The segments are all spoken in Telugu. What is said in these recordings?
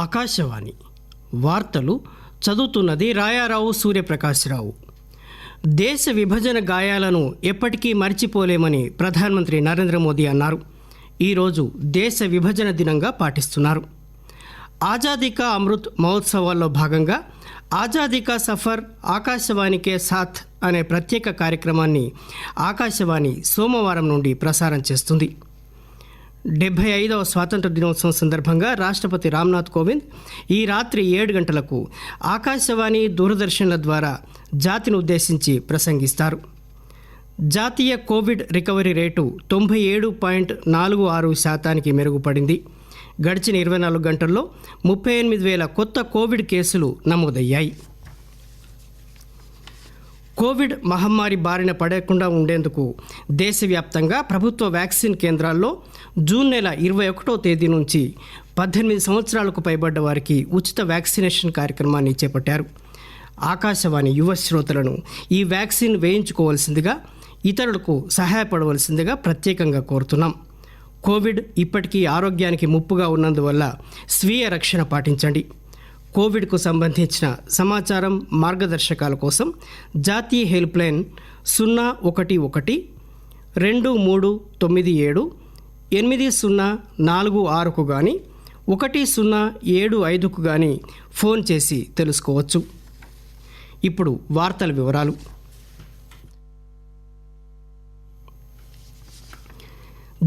ఆకాశవాణి వార్తలు చదువుతున్నది రాయారావు సూర్యప్రకాశ్రావు. దేశ విభజన గాయాలను ఎప్పటికీ మర్చిపోలేమని ప్రధానమంత్రి నరేంద్ర మోదీ అన్నారు. ఈరోజు దేశ విభజన దినంగా పాటిస్తున్నారు. ఆజాదీ కా అమృత్ మహోత్సవాల్లో భాగంగా ఆజాదీ కా సఫర్ ఆకాశవాణికే సాథ్ అనే ప్రత్యేక కార్యక్రమాన్ని ఆకాశవాణి సోమవారం నుండి ప్రసారం చేస్తుంది. 75వ స్వాతంత్ర దినోత్సవం సందర్భంగా రాష్ట్రపతి రామ్నాథ్ కోవింద్ ఈ రాత్రి 7 గంటలకు ఆకాశవాణి దూరదర్శన్ల ద్వారా జాతిని ఉద్దేశించి ప్రసంగిస్తారు. జాతీయ కోవిడ్ రికవరీ రేటు 97.46% మెరుగుపడింది. గడిచిన 24 గంటల్లో 38,000 కొత్త కోవిడ్ కేసులు నమోదయ్యాయి. కోవిడ్ మహమ్మారి బారిన పడకుండా ఉండేందుకు దేశవ్యాప్తంగా ప్రభుత్వ వ్యాక్సిన్ కేంద్రాల్లో జూన్ నెల 21వ తేదీ నుంచి 18 సంవత్సరాలకు పైబడ్డ వారికి ఉచిత వ్యాక్సినేషన్ కార్యక్రమాన్ని చేపట్టారు. ఆకాశవాణి యువ శ్రోతలను ఈ వ్యాక్సిన్ వేయించుకోవాల్సిందిగా, ఇతరులకు సహాయపడవలసిందిగా ప్రత్యేకంగా కోరుతున్నాం. కోవిడ్ ఇప్పటికీ ఆరోగ్యానికి ముప్పుగా ఉన్నందువల్ల స్వీయ రక్షణ పాటించండి. కోవిడ్కు సంబంధించిన సమాచారం, మార్గదర్శకాల కోసం జాతీయ హెల్ప్ లైన్ 011-2397-8046కు కానీ 1075కు కానీ ఫోన్ చేసి తెలుసుకోవచ్చు. ఇప్పుడు వార్తల వివరాలు.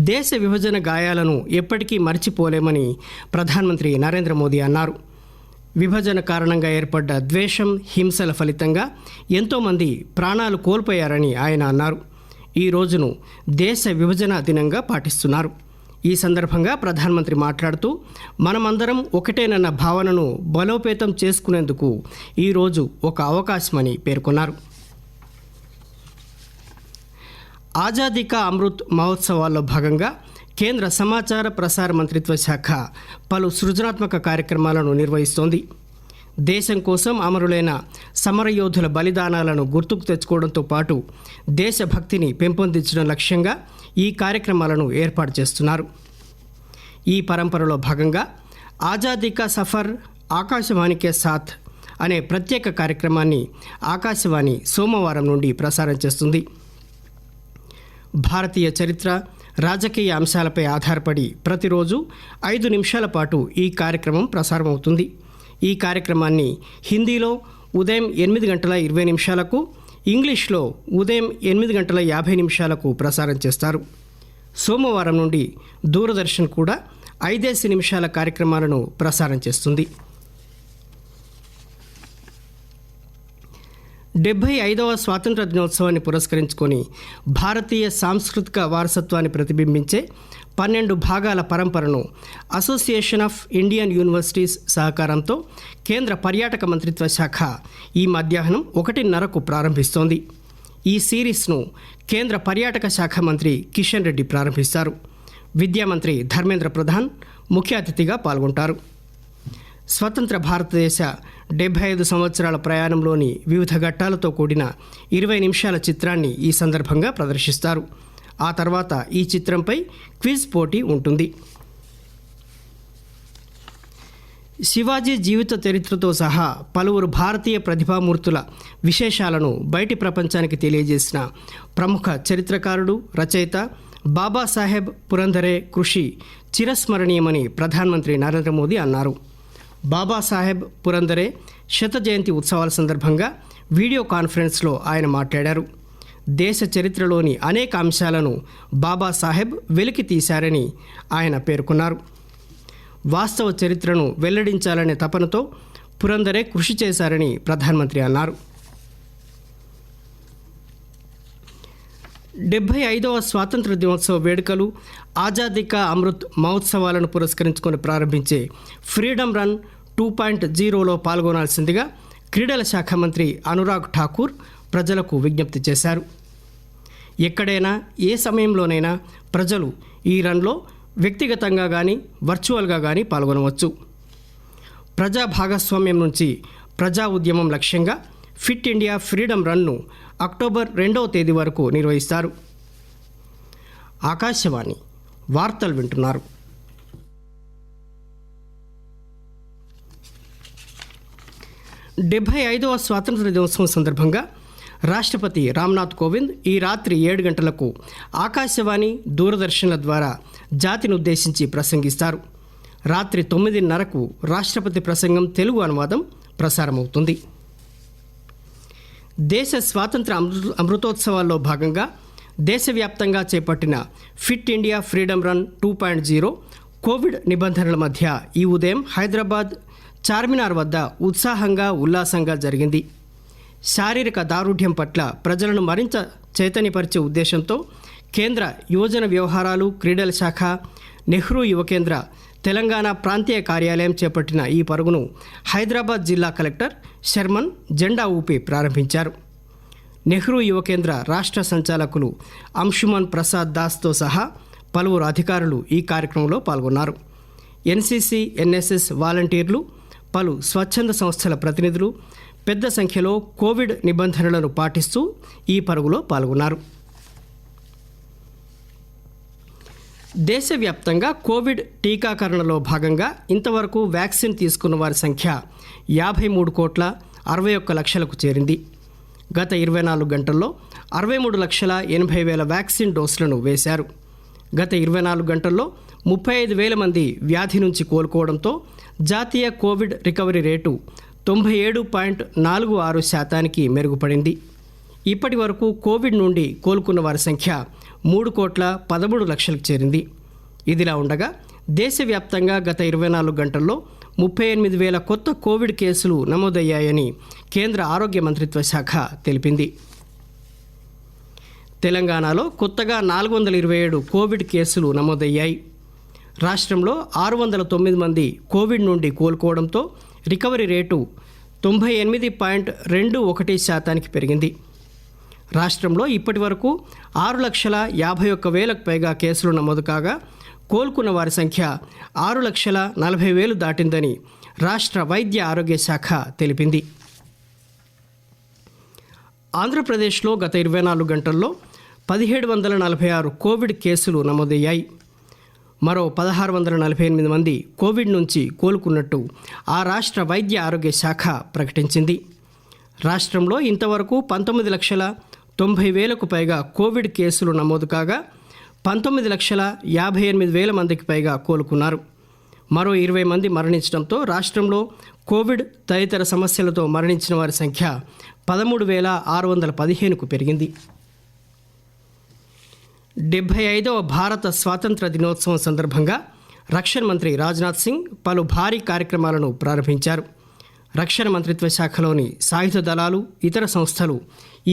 దేశ విభజన గాయాలను ఎప్పటికీ మర్చిపోలేమని ప్రధానమంత్రి నరేంద్ర మోదీ అన్నారు. విభజన కారణంగా ఏర్పడ్డ ద్వేషం, హింసల ఫలితంగా ఎంతోమంది ప్రాణాలు కోల్పోయారని ఆయన అన్నారు. ఈ రోజును దేశ విభజన దినంగా పాటిస్తున్నారు. ఈ సందర్భంగా ప్రధానమంత్రి మాట్లాడుతూ, మనమందరం ఒకటేనన్న భావనను బలోపేతం చేసుకునేందుకు ఈరోజు ఒక అవకాశమని పేర్కొన్నారు. ఆజాదీ కా అమృత్ మహోత్సవాల్లో భాగంగా కేంద్ర సమాచార ప్రసార మంత్రిత్వ శాఖ పలు సృజనాత్మక కార్యక్రమాలను నిర్వహిస్తోంది. దేశం కోసం అమరులైన సమరయోధుల బలిదానాలను గుర్తుకు తెచ్చుకోవడంతో పాటు దేశభక్తిని పెంపొందించడం లక్ష్యంగా ఈ కార్యక్రమాలను ఏర్పాటు చేస్తున్నారు. ఈ పరంపరలో భాగంగా ఆజాదీ కా సఫర్ ఆకాశవాణికే సాథ్ అనే ప్రత్యేక కార్యక్రమాన్ని ఆకాశవాణి సోమవారం నుండి ప్రసారం చేస్తుంది. భారతీయ చరిత్ర, రాజకీయ అంశాలపై ఆధారపడి ప్రతిరోజు 5 నిమిషాల పాటు ఈ కార్యక్రమం ప్రసారమవుతుంది. ఈ కార్యక్రమాన్ని హిందీలో ఉదయం 8:20 ఇంగ్లీష్లో ఉదయం 8:50 ప్రసారం చేస్తారు. సోమవారం నుండి దూరదర్శన్ కూడా 5 నిమిషాల కార్యక్రమాలను ప్రసారం చేస్తుంది. 75వ స్వాతంత్ర దినోత్సవాన్ని పురస్కరించుకొని భారతీయ సాంస్కృతిక వారసత్వాన్ని ప్రతిబింబించే 12 భాగాల పరంపరను అసోసియేషన్ ఆఫ్ ఇండియన్ యూనివర్సిటీస్ సహకారంతో కేంద్ర పర్యాటక మంత్రిత్వ శాఖ ఈ మధ్యాహ్నం 1:30కు ప్రారంభిస్తోంది. ఈ సిరీస్ను కేంద్ర పర్యాటక శాఖ మంత్రి కిషన్ రెడ్డి ప్రారంభిస్తారు. విద్యామంత్రి ధర్మేంద్ర ప్రధాన్ ముఖ్య అతిథిగా పాల్గొంటారు. స్వతంత్ర భారతదేశ 75 సంవత్సరాల ప్రయాణంలోని వివిధ ఘట్టాలతో కూడిన 20 నిమిషాల చిత్రాన్ని ఈ సందర్భంగా ప్రదర్శిస్తారు. ఆ తర్వాత ఈ చిత్రంపై క్విజ్ పోటీ ఉంటుంది. శివాజీ జీవిత చరిత్రతో సహా పలువురు భారతీయ ప్రతిభామూర్తుల విశేషాలను బయటి ప్రపంచానికి తెలియజేసిన ప్రముఖ చరిత్రకారుడు, రచయిత బాబాసాహెబ్ పురంధరే కృషి చిరస్మరణీయమని ప్రధానమంత్రి నరేంద్ర మోదీ అన్నారు. బాబాసాహెబ్ పురంధరే శత జయంతి ఉత్సవాల సందర్భంగా వీడియో కాన్ఫరెన్స్లో ఆయన మాట్లాడారు. దేశ చరిత్రలోని అనేక అంశాలను బాబాసాహెబ్ వెలికి తీశారని ఆయన పేర్కొన్నారు. వాస్తవ చరిత్రను వెల్లడించాలనే తపనతో పురంధరే కృషి చేశారని ప్రధానమంత్రి అన్నారు. 75వ స్వాతంత్ర దినోత్సవ వేడుకలు, ఆజాదీ కా అమృత్ మహోత్సవాలను పురస్కరించుకొని ప్రారంభించే ఫ్రీడమ్ రన్ 2.0లో పాల్గొనాల్సిందిగా క్రీడల శాఖ మంత్రి అనురాగ్ ఠాకూర్ ప్రజలకు విజ్ఞప్తి చేశారు. ఎక్కడైనా ఏ సమయంలోనైనా ప్రజలు ఈ రన్లో వ్యక్తిగతంగా కానీ వర్చువల్గా కానీ పాల్గొనవచ్చు. ప్రజా భాగస్వామ్యం నుంచి ప్రజా ఉద్యమం లక్ష్యంగా fit India freedom run October 2వ తేదీ వరకు నిర్వహిస్తారు. ఆకాశవాణి వార్తలు వింటున్నారు. 75వ స్వాతంత్ర దినోత్సవం సందర్భంగా రాష్ట్రపతి రామ్నాథ్ కోవింద్ ఈ రాత్రి 7 గంటలకు ఆకాశవాణి దూరదర్శన్ల ద్వారా జాతిని ఉద్దేశించి ప్రసంగిస్తారు. రాత్రి 9:30కు రాష్ట్రపతి ప్రసంగం తెలుగు అనువాదం ప్రసారమవుతుంది. దేశ స్వాతంత్ర అమృతోత్సవాల్లో భాగంగా దేశవ్యాప్తంగా చేపట్టిన fit India freedom run 2.0 Covid నిబంధనల మధ్య ఈ ఉదయం హైదరాబాద్ చార్మినార్ వద్ద ఉత్సాహంగా ఉల్లాసంగా జరిగింది. శారీరక దారుఢ్యం పట్ల ప్రజలను మరింత చైతన్యపరిచే ఉద్దేశంతో కేంద్ర యువజన వ్యవహారాలు క్రీడల శాఖ, నెహ్రూ యువ కేంద్ర, తెలంగాణ ప్రాంతీయ కార్యాలయం చేపట్టిన ఈ పరుగును హైదరాబాద్ జిల్లా కలెక్టర్ శర్మన్ జెండా ఊపి ప్రారంభించారు. నెహ్రూ యువ కేంద్ర రాష్ట్ర సంచాలకులు అంశుమన్ ప్రసాద్ దాస్తో సహా పలువురు అధికారులు ఈ కార్యక్రమంలో పాల్గొన్నారు. ఎన్సీసీ, ఎన్ఎస్ఎస్ వాలంటీర్లు, పలు స్వచ్ఛంద సంస్థల ప్రతినిధులు పెద్ద సంఖ్యలో కోవిడ్ నిబంధనలను పాటిస్తూ ఈ పరుగులో పాల్గొన్నారు. దేశవ్యాప్తంగా కోవిడ్ టీకాకరణలో భాగంగా ఇంతవరకు వ్యాక్సిన్ తీసుకున్న వారి సంఖ్య 53,61,00,000కు చేరింది. గత 24 గంటల్లో 63,80,000 వ్యాక్సిన్ డోసులను వేశారు. గత 24 గంటల్లో 35,000 మంది వ్యాధి నుంచి కోలుకోవడంతో జాతీయ కోవిడ్ రికవరీ రేటు 97.46% మెరుగుపడింది. ఇప్పటి వరకు కోవిడ్ నుండి కోలుకున్న వారి సంఖ్య 3,13,00,000కు చేరింది. ఇదిలా ఉండగా దేశవ్యాప్తంగా గత 24 గంటల్లో 38,000 కొత్త కోవిడ్ కేసులు నమోదయ్యాయని కేంద్ర ఆరోగ్య మంత్రిత్వ శాఖ తెలిపింది. తెలంగాణలో కొత్తగా 427 కోవిడ్ కేసులు నమోదయ్యాయి. రాష్ట్రంలో 609 మంది కోవిడ్ నుండి కోలుకోవడంతో రికవరీ రేటు 98.21%కి పెరిగింది. రాష్ట్రంలో ఇప్పటి వరకు 6,51,000కు పైగా కేసులు నమోదు కాగా కోలుకున్న వారి సంఖ్య 6,40,000 దాటిందని రాష్ట్ర వైద్య ఆరోగ్య శాఖ తెలిపింది. ఆంధ్రప్రదేశ్లో గత 24 గంటల్లో 1,746 కోవిడ్ కేసులు నమోదయ్యాయి. మరో 1,648 మంది కోవిడ్ నుంచి కోలుకున్నట్టు ఆ రాష్ట్ర వైద్య ఆరోగ్య శాఖ ప్రకటించింది. రాష్ట్రంలో ఇంతవరకు 19,90,000కు పైగా కోవిడ్ కేసులు నమోదు కాగా 19,58,000 మందికి పైగా కోలుకున్నారు. మరో 20 మంది మరణించడంతో రాష్ట్రంలో కోవిడ్ తదితర సమస్యలతో మరణించిన వారి సంఖ్య 13,615కు పెరిగింది. 75వ భారత స్వాతంత్ర దినోత్సవం సందర్భంగా రక్షణ మంత్రి రాజ్నాథ్ సింగ్ పలు భారీ కార్యక్రమాలను ప్రారంభించారు. రక్షణ మంత్రిత్వ శాఖలోని సాయుధ దళాలు, ఇతర సంస్థలు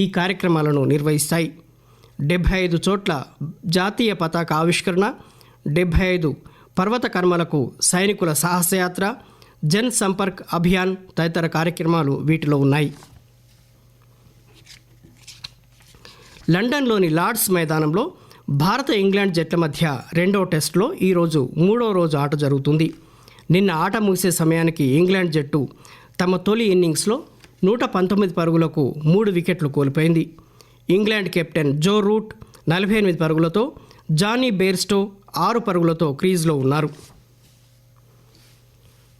ఈ కార్యక్రమాలను నిర్వహిస్తాయి. 75 చోట్ల జాతీయ పతాక ఆవిష్కరణ, 75 పర్వత కర్మలకు సైనికుల సాహసయాత్ర, జన్ సంపర్క్ అభియాన్ తదితర కార్యక్రమాలు వీటిలో ఉన్నాయి. లండన్లోని లార్డ్స్ మైదానంలో భారత ఇంగ్లాండ్ జట్ల మధ్య రెండవ టెస్టులో ఈరోజు 3వ రోజు ఆట జరుగుతుంది. నిన్న ఆట ముగిసే సమయానికి ఇంగ్లాండ్ జట్టు తమ తొలి ఇన్నింగ్స్లో 119 పరుగులకు 3 వికెట్లు కోల్పోయింది. ఇంగ్లాండ్ కెప్టెన్ జో రూట్ 48 పరుగులతో, జానీ బెయిర్స్టో 6 పరుగులతో క్రీజ్లో ఉన్నారు.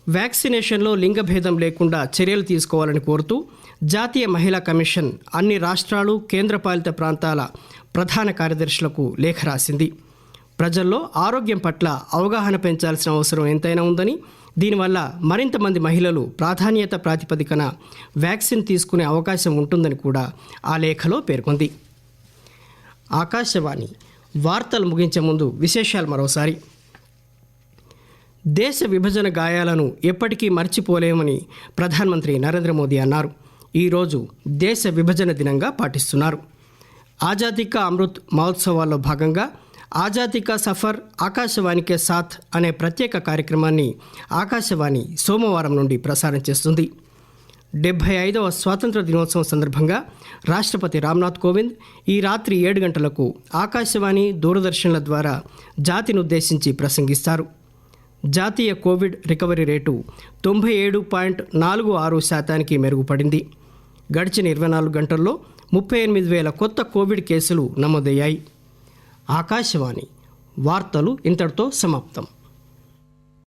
వ్యాక్సినేషన్లో లింగభేదం లేకుండా చర్యలు తీసుకోవాలని కోరుతూ జాతీయ మహిళా కమిషన్ అన్ని రాష్ట్రాలు, కేంద్రపాలిత ప్రాంతాల ప్రధాన కార్యదర్శులకు లేఖ రాసింది. ప్రజల్లో ఆరోగ్యం పట్ల అవగాహన పెంచాల్సిన అవసరం ఎంతైనా ఉందని, దీనివల్ల మరింత మంది మహిళలు ప్రాధాన్యత ప్రాతిపదికన వ్యాక్సిన్ తీసుకునే అవకాశం ఉంటుందని కూడా ఆ లేఖలో పేర్కొంది. ఆకాశవాణి వార్తలు ముగించే ముందు విశేషాలు మరోసారి. దేశ విభజన గాయాలను ఎప్పటికీ మర్చిపోలేమని ప్రధానమంత్రి నరేంద్ర మోదీ అన్నారు. ఈరోజు దేశ విభజన దినంగా పాటిస్తున్నారు. ఆజాదీ కా అమృత్ మహోత్సవాల్లో భాగంగా ఆజాదీ కా సఫర్ ఆకాశవాణికే సాథ్ అనే ప్రత్యేక కార్యక్రమాన్ని ఆకాశవాణి సోమవారం నుండి ప్రసారం చేస్తుంది. 75వ స్వాతంత్ర దినోత్సవం సందర్భంగా రాష్ట్రపతి రామ్నాథ్ కోవింద్ ఈ రాత్రి 7 గంటలకు ఆకాశవాణి దూరదర్శన్ల ద్వారా జాతిని ఉద్దేశించి ప్రసంగిస్తారు. జాతీయ కోవిడ్ రికవరీ రేటు 97.46%కి మెరుగుపడింది. గడిచిన 24 గంటల్లో 38,000 కొత్త కోవిడ్ కేసులు నమోదయ్యాయి. ఆకాశవాణి వార్తలు ఇంతటితో సమాప్తం.